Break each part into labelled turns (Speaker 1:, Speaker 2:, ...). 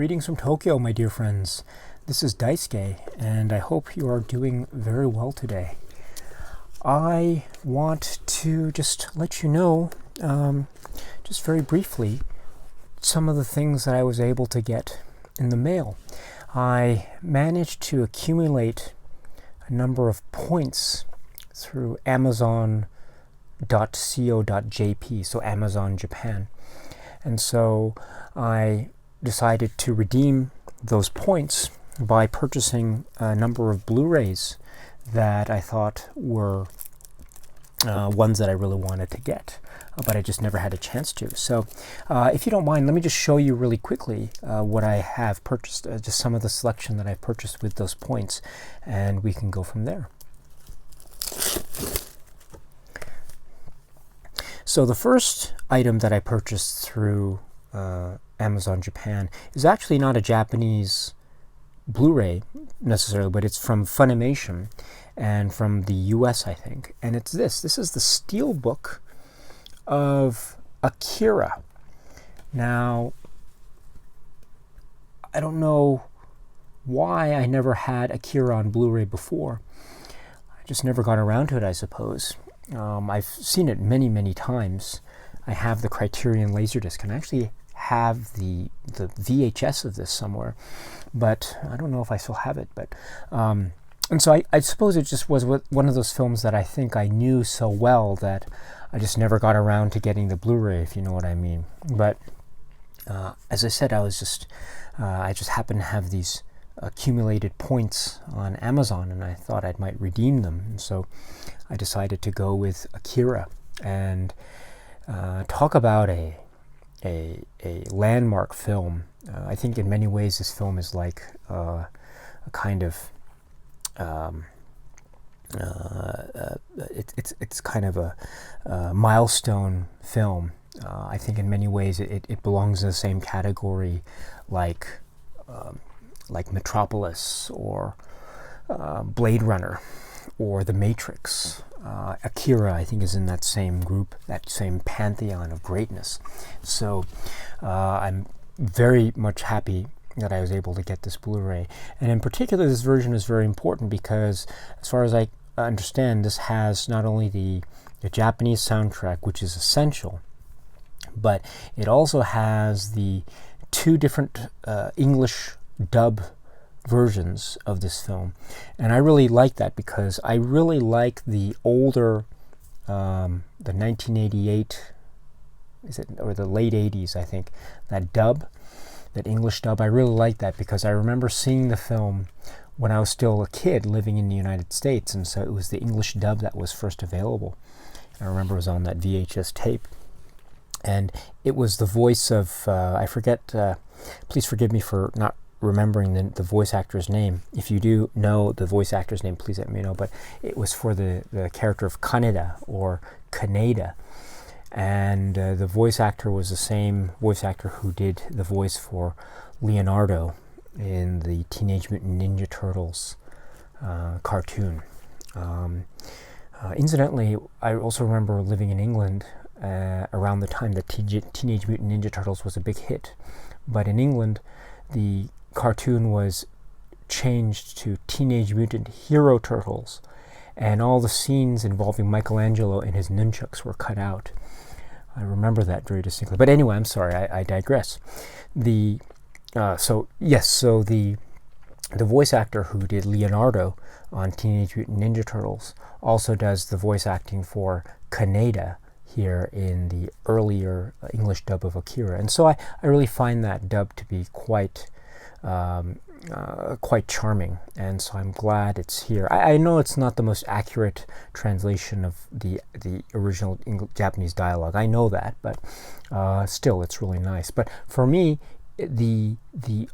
Speaker 1: Greetings from Tokyo, my dear friends. This is Daisuke, and I hope you are doing very well today. I want to just let you know, just very briefly, some of the things that I was able to get in the mail. I managed to accumulate a number of points through Amazon.co.jp, so Amazon Japan. And so I decided to redeem those points by purchasing a number of Blu-rays that I thought were ones that I really wanted to get, but I just never had a chance to. So if you don't mind, let me just show you really quickly what I have purchased, just some of the selection that I purchased with those points, and we can go from there. So the first item that I purchased through Amazon Japan is actually not a Japanese Blu-ray necessarily, but it's from Funimation and from the US, I think. And it's this. This is the Steelbook of Akira. Now, I don't know why I never had Akira on Blu-ray before. I just never got around to it, I suppose. I've seen it many, many times. I have the Criterion Laserdisc, and I actually have the VHS of this somewhere, but I don't know if I still have it. But and so I suppose it just was one of those films that I think I knew so well that I just never got around to getting the Blu-ray, if you know what I mean. But as I said, I just happened to have these accumulated points on Amazon, and I thought I might redeem them. And so I decided to go with Akira and talk about a landmark film. I think in many ways this film is like a kind of it's kind of a milestone film. I think in many ways it belongs in the same category like Metropolis or Blade Runner or The Matrix. Akira, I think, is in that same group, that same pantheon of greatness. So I'm very much happy that I was able to get this Blu-ray. And in particular, this version is very important because, as far as I understand, this has not only the Japanese soundtrack, which is essential, but it also has the two different English dub versions of this film. And I really like that because I really like the older, the 1988, is it, or the late 80s, I think, that dub, that English dub. I really like that because I remember seeing the film when I was still a kid living in the United States, and so it was the English dub that was first available. I remember it was on that VHS tape. And it was the voice of, I forget, please forgive me for not remembering the voice actor's name. If you do know the voice actor's name, please let me know. But it was for the character of Kaneda, or Kaneda. And the voice actor was the same voice actor who did the voice for Leonardo in the Teenage Mutant Ninja Turtles cartoon. Incidentally, I also remember living in England around the time that Teenage Mutant Ninja Turtles was a big hit. But in England, the cartoon was changed to Teenage Mutant Hero Turtles, and all the scenes involving Michelangelo and his nunchucks were cut out. I remember that very distinctly. But anyway, I'm sorry, I digress. So the voice actor who did Leonardo on Teenage Mutant Ninja Turtles also does the voice acting for Kaneda here in the earlier English dub of Akira. And so I really find that dub to be quite charming, and so I'm glad it's here. I know it's not the most accurate translation of the original Japanese dialogue. I know that, but still, it's really nice. But for me, the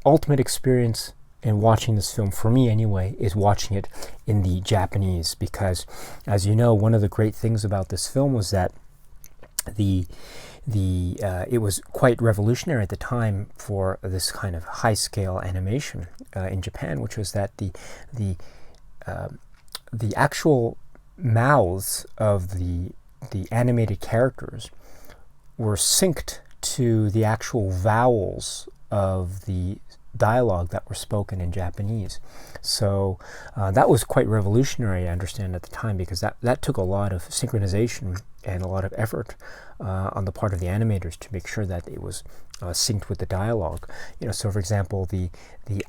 Speaker 1: ultimate experience in watching this film, for me anyway, is watching it in the Japanese, because, as you know, one of the great things about this film was that it was quite revolutionary at the time for this kind of high-scale animation in Japan, which was that the actual mouths of the animated characters were synced to the actual vowels of the dialogue that were spoken in Japanese. So that was quite revolutionary, I understand, at the time, because that took a lot of synchronization and a lot of effort on the part of the animators to make sure that it was synced with the dialogue. So for example, the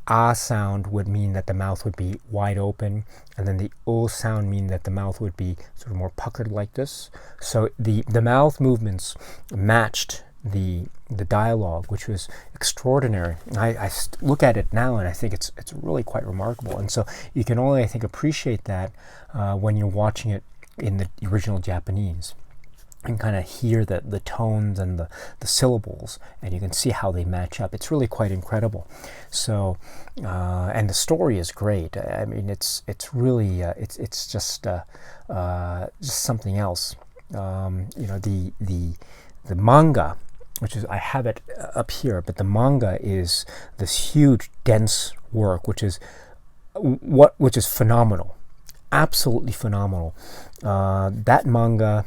Speaker 1: ah sound would mean that the mouth would be wide open, and then the o sound mean that the mouth would be sort of more puckered like this. So the mouth movements matched the dialogue, which was extraordinary. I look at it now and I think it's really quite remarkable. And so you can only, I think, appreciate that when you're watching it in the original Japanese, and kind of hear the tones and the syllables, and you can see how they match up. It's really quite incredible. So, and the story is great. I mean, it's really it's just something else. The manga, which is, I have it up here, but the manga is this huge, dense work, which is phenomenal, absolutely phenomenal. That manga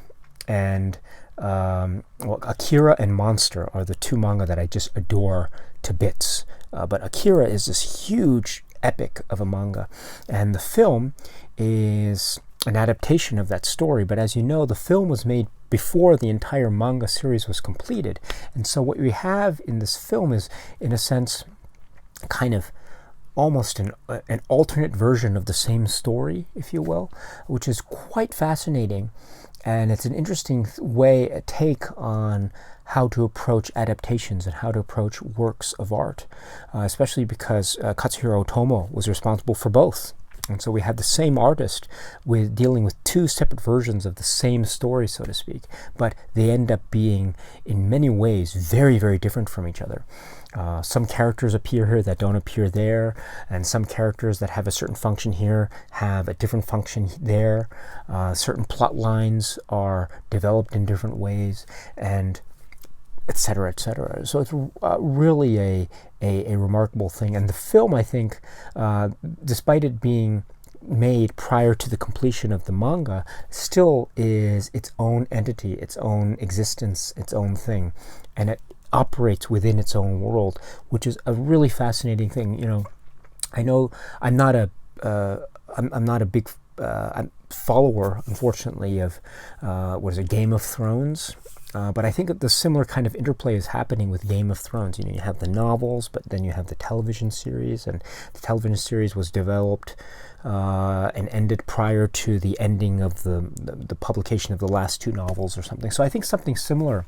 Speaker 1: and Akira and Monster are the two manga that I just adore to bits. But Akira is this huge epic of a manga, and the film is an adaptation of that story. But as you know, the film was made before the entire manga series was completed, and so what we have in this film is, in a sense, kind of almost an alternate version of the same story, if you will, which is quite fascinating. And it's an interesting a take on how to approach adaptations and how to approach works of art, especially because Katsuhiro Otomo was responsible for both. And so we have the same artist dealing with two separate versions of the same story, so to speak, but they end up being, in many ways, very, very different from each other. Some characters appear here that don't appear there, and some characters that have a certain function here have a different function there. Certain plot lines are developed in different ways, and etc., etc. So it's really a remarkable thing. And the film, I think, despite it being made prior to the completion of the manga, still is its own entity, its own existence, its own thing, and it operates within its own world, which is a really fascinating thing. I know I'm not a big follower, unfortunately, of Game of Thrones. But I think that the similar kind of interplay is happening with Game of Thrones. You have the novels, but then you have the television series, and the television series was developed and ended prior to the ending of the publication of the last two novels or something. So I think something similar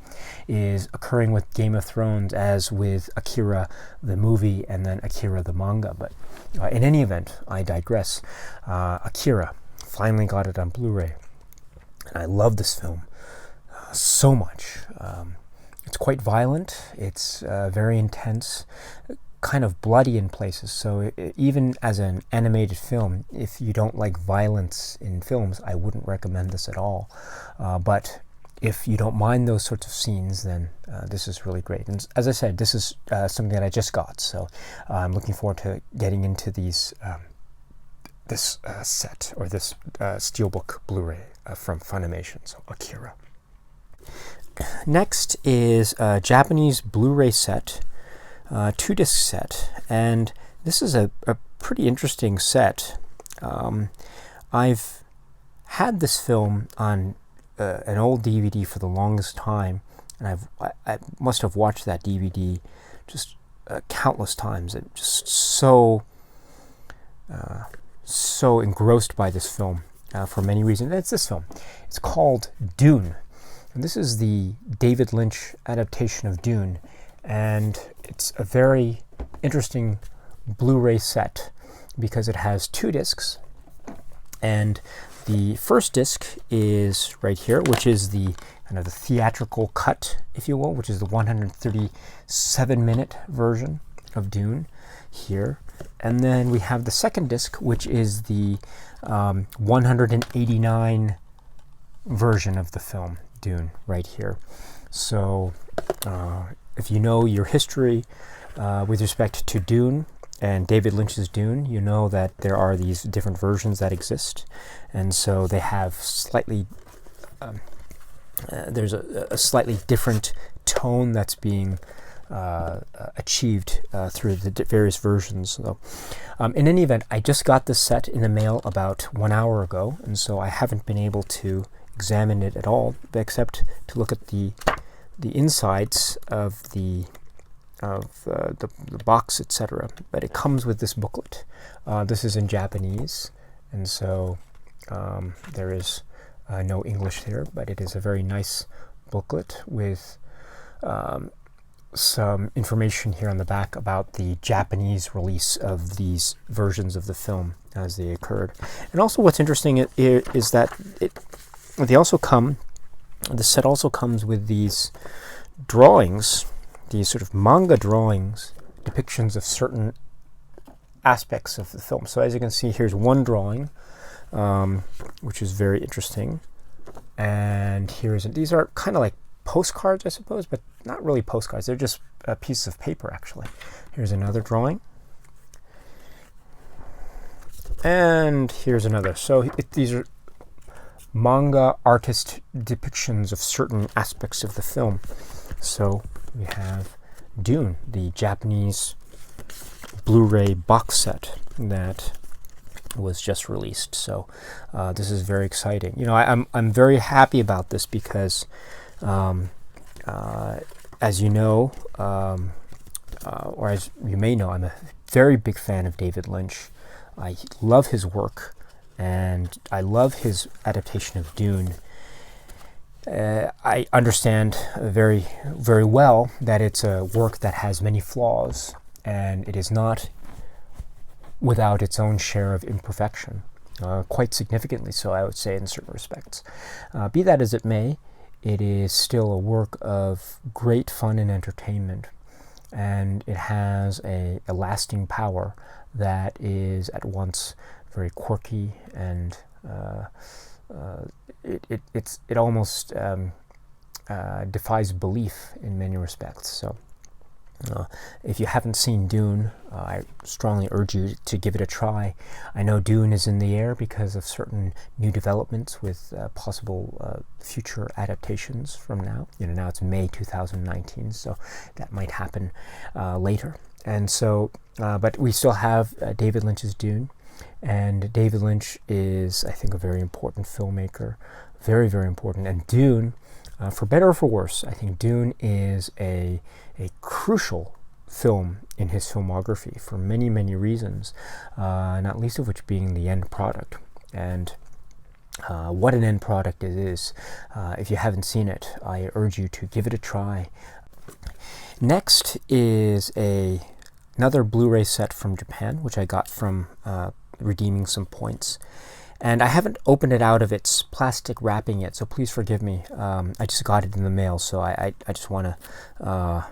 Speaker 1: is occurring with Game of Thrones as with Akira the movie and then Akira the manga. But in any event, I digress. Akira, finally got it on Blu-ray. And I love this film so much. It's quite violent. It's very intense, kind of bloody in places. So even as an animated film, if you don't like violence in films, I wouldn't recommend this at all. But if you don't mind those sorts of scenes, then this is really great. And as I said, this is something that I just got, so I'm looking forward to getting into this set, or this Steelbook Blu-ray from Funimation. So Akira. Next is a Japanese Blu-ray set, 2-disc set, and this is a pretty interesting set. I've had this film on an old DVD for the longest time, and I must have watched that DVD just countless times. I'm just so engrossed by this film for many reasons. It's this film. It's called Dune. And this is the David Lynch adaptation of Dune, and it's a very interesting Blu-ray set because it has 2 discs, and the first disc is right here, which is the kind of the theatrical cut, if you will, which is the 137-minute version of Dune here, and then we have the second disc, which is the 189 version of the film Dune right here. So if you know your history with respect to Dune and David Lynch's Dune, you know that there are these different versions that exist, and so they have slightly there's a slightly different tone that's being achieved through the various versions. So, in any event, I just got this set in the mail about 1 hour ago, and so I haven't been able to examine it at all, except to look at the insides of the box, etc. But it comes with this booklet. This is in Japanese, and so there is no English there, but it is a very nice booklet with some information here on the back about the Japanese release of these versions of the film as they occurred. And also what's interesting is that the set also comes with these drawings, these sort of manga drawings, depictions of certain aspects of the film. So as you can see, here's one drawing, which is very interesting. And these are kind of like postcards, I suppose, but not really postcards. They're just a piece of paper, actually. Here's another drawing. And here's another. So these are manga artist depictions of certain aspects of the film. So we have Dune, the Japanese Blu-ray box set that was just released. So this is very exciting. You know, I'm very happy about this because as you know, or as you may know, I'm a very big fan of David Lynch. I love his work, and I love his adaptation of Dune. I understand very, very well that it's a work that has many flaws, and it is not without its own share of imperfection, quite significantly so, I would say, in certain respects. Be that as it may, it is still a work of great fun and entertainment, and it has a lasting power that is at once very quirky and it almost defies belief in many respects. So if you haven't seen Dune, I strongly urge you to give it a try. I know Dune is in the air because of certain new developments with possible future adaptations from now. You know, now it's May 2019, so that might happen later. And so, but we still have David Lynch's Dune, and David Lynch is, I think, a very important filmmaker, very, very important. And Dune, for better or for worse, I think Dune is a crucial film in his filmography for many, many reasons, not least of which being the end product. And what an end product it is. If you haven't seen it, I urge you to give it a try. Next is another Blu-ray set from Japan, which I got from redeeming some points. And I haven't opened it out of its plastic wrapping yet, so please forgive me. I just got it in the mail, so I just want to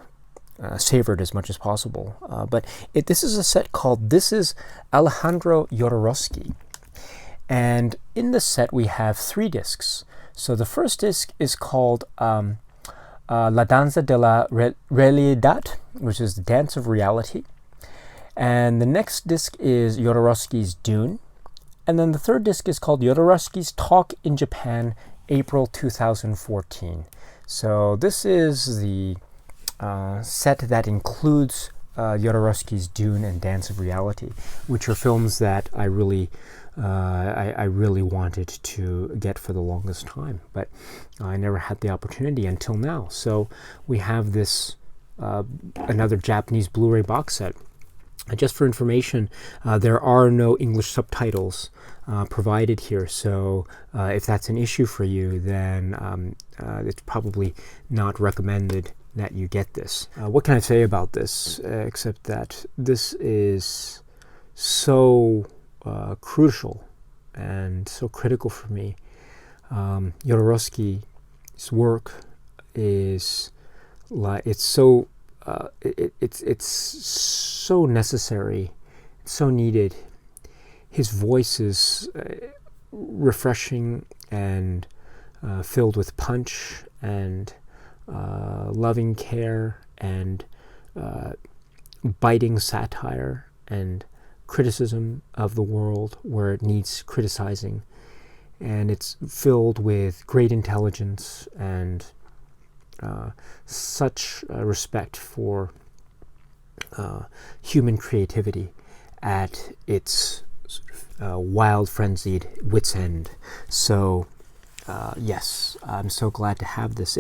Speaker 1: savor it as much as possible. But this is a set called This is Alejandro Jodorowsky. And in the set we have 3 discs. So the first disc is called La Danza de la Realidad, which is the Dance of Reality. And the next disc is Jodorowsky's Dune. And then the third disc is called Jodorowsky's Talk in Japan, April 2014. So this is the set that includes Jodorowsky's Dune and Dance of Reality, which are films that I really wanted to get for the longest time, but I never had the opportunity until now. So we have this another Japanese Blu-ray box set. And just for information, there are no English subtitles provided here, so if that's an issue for you, then it's probably not recommended that you get this. What can I say about this, except that this is so crucial and so critical for me. Jodorowsky's work is it's so necessary, so needed. His voice is refreshing and filled with punch and loving care and biting satire and criticism of the world where it needs criticizing. And it's filled with great intelligence and such respect for human creativity at its wild, frenzied wit's end. So yes, I'm so glad to have this.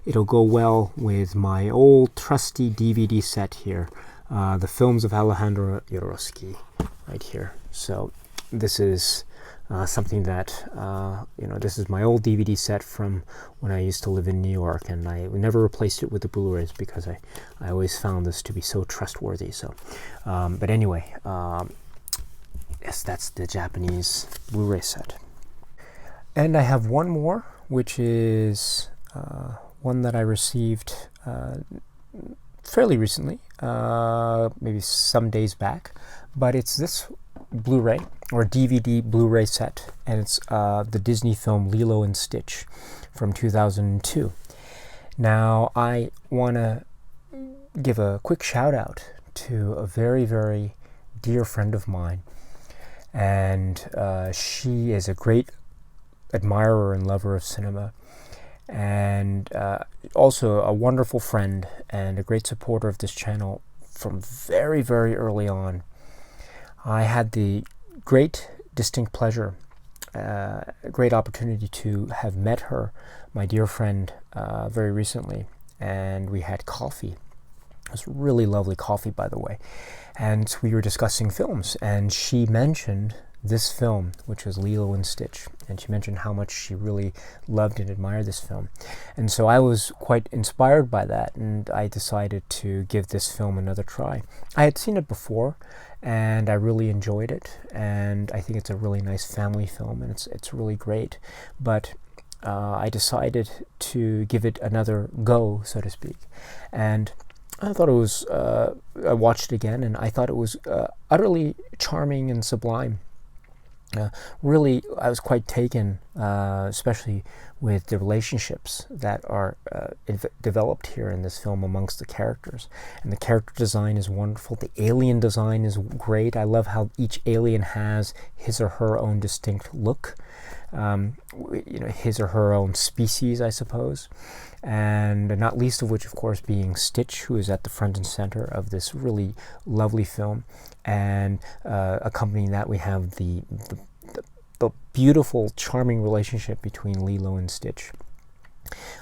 Speaker 1: It'll go well with my old trusty DVD set here, the films of Alejandro Jodorowsky, right here. So this is something that, this is my old DVD set from when I used to live in New York, and I never replaced it with the Blu-rays because I always found this to be so trustworthy. So, but anyway, yes, that's the Japanese Blu-ray set. And I have one more, which is one that I received fairly recently, maybe some days back, but it's this Blu-ray or DVD Blu-ray set, and it's the Disney film Lilo and Stitch from 2002. Now, I want to give a quick shout out to a very, very dear friend of mine, and she is a great admirer and lover of cinema, and also a wonderful friend and a great supporter of this channel from very, very early on. I had the great, distinct pleasure, great opportunity to have met her, my dear friend, very recently, and we had coffee. It was really lovely coffee, by the way, and we were discussing films, and she mentioned this film, which was Lilo and Stitch, and she mentioned how much she really loved and admired this film. And so I was quite inspired by that, and I decided to give this film another try. I had seen it before, and I really enjoyed it, and I think it's a really nice family film, and it's really great. But I decided to give it another go, so to speak, and I thought it was, I watched it again, and I thought it was utterly charming and sublime. Really, I was quite taken, especially with the relationships that are developed here in this film amongst the characters. And the character design is wonderful. The alien design is great. I love how each alien has his or her own distinct look, his or her own species, I suppose. And not least of which, of course, being Stitch, who is at the front and center of this really lovely film. And accompanying that, we have the beautiful, charming relationship between Lilo and Stitch.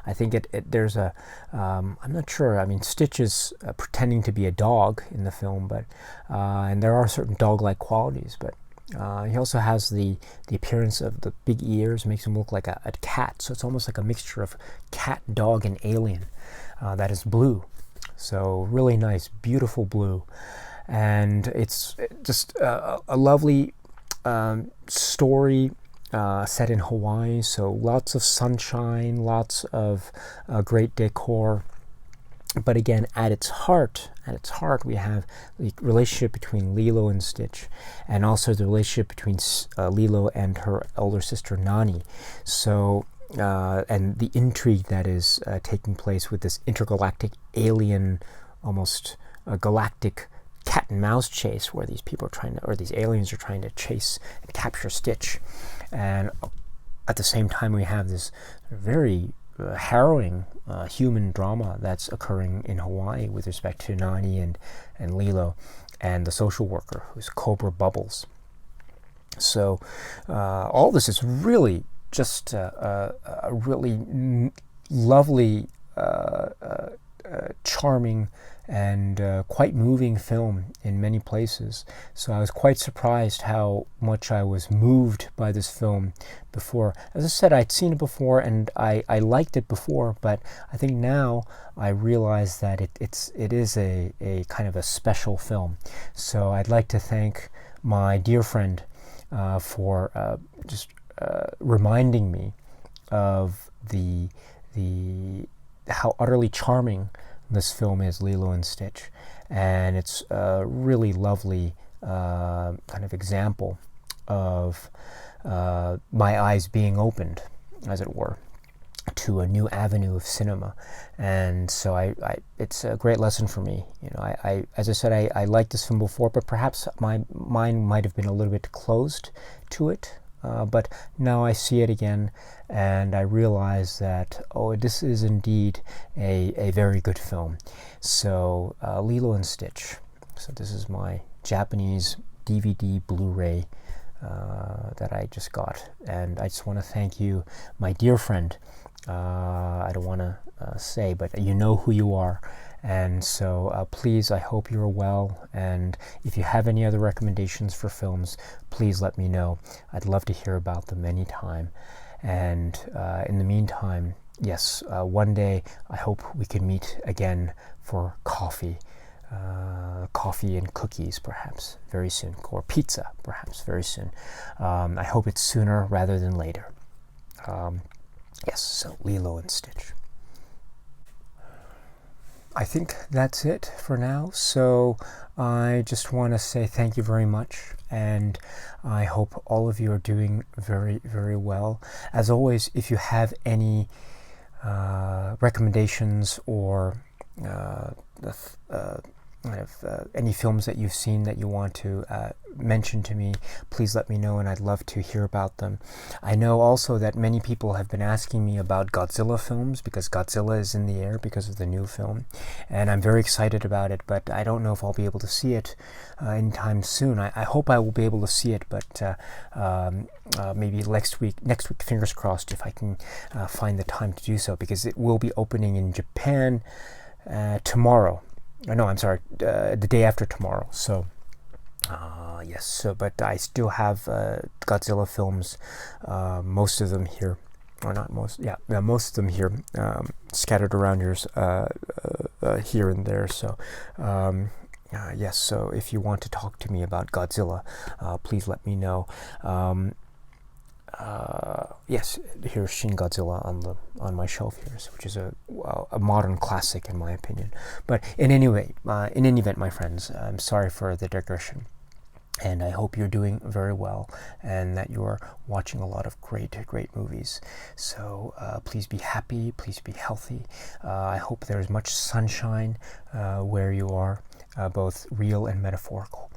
Speaker 1: I think there's a, I'm not sure, I mean, Stitch is pretending to be a dog in the film, but and there are certain dog-like qualities, but he also has the appearance of the big ears, makes him look like a cat, so it's almost like a mixture of cat, dog, and alien that is blue. So really nice, beautiful blue. And it's just a lovely story set in Hawaii, so lots of sunshine, lots of great decor. But again, at its heart, we have the relationship between Lilo and Stitch, and also the relationship between Lilo and her elder sister Nani. So, and the intrigue that is taking place with this intergalactic alien, almost galactic cat and mouse chase, where these people are trying to, or these aliens are trying to chase and capture Stitch. And at the same time, we have this very harrowing human drama that's occurring in Hawaii with respect to Nani and Lilo and the social worker, who's Cobra Bubbles. So all this is really just a really lovely, charming, and quite moving film in many places. So I was quite surprised how much I was moved by this film before. As I said, I'd seen it before, and I liked it before, but I think now I realize that it is a kind of a special film. So I'd like to thank my dear friend for just reminding me of how utterly charming this film is, Lilo and Stitch, and it's a really lovely kind of example of my eyes being opened, as it were, to a new avenue of cinema. And so it's a great lesson for me. You know, as I said, I liked this film before, but perhaps my mind might have been a little bit closed to it but now I see it again, and I realize that, oh, this is indeed a very good film. So Lilo and Stitch. So this is my Japanese DVD Blu-ray that I just got, and I just want to thank you, my dear friend. I don't want to say, but you know who you are. And so please, I hope you're well, and if you have any other recommendations for films, please let me know. I'd love to hear about them anytime. And in the meantime, yes, one day I hope we can meet again for coffee and cookies, perhaps very soon, or pizza, perhaps very soon. I hope it's sooner rather than later. Yes, so Lilo and Stitch. I think that's it for now. So I just want to say thank you very much, and I hope all of you are doing very, very well. As always, if you have any recommendations or any films that you've seen that you want to mention to me, please let me know, and I'd love to hear about them. I know also that many people have been asking me about Godzilla films, because Godzilla is in the air because of the new film, and I'm very excited about it, but I don't know if I'll be able to see it anytime soon. I hope I will be able to see it, but maybe next week, fingers crossed, if I can find the time to do so, because it will be opening in Japan tomorrow. No, I'm sorry, the day after tomorrow. So, yes. So, but I still have Godzilla films, most of them here, or not most. Yeah, most of them here, scattered around here and there. So, yes. So, if you want to talk to me about Godzilla, please let me know. Yes, here's Shin Godzilla on my shelf here, which is a modern classic in my opinion. But in any event, my friends, I'm sorry for the digression, and I hope you're doing very well, and that you're watching a lot of great movies. So please be happy, please be healthy. I hope there's much sunshine where you are, both real and metaphorical.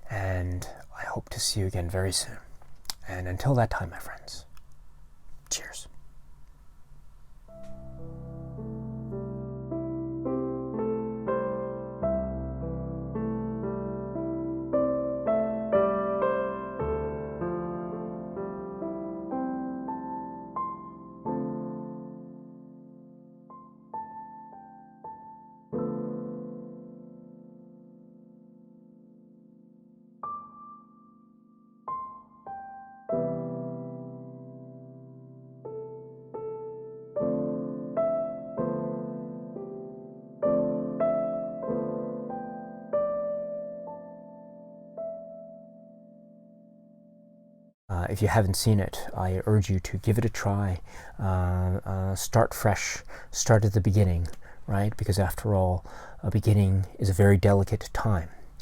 Speaker 1: And I hope to see you again very soon. And until that time, my friends, cheers. If you haven't seen it, I urge you to give it a try. Start fresh, start at the beginning, right? Because after all, a beginning is a very delicate time.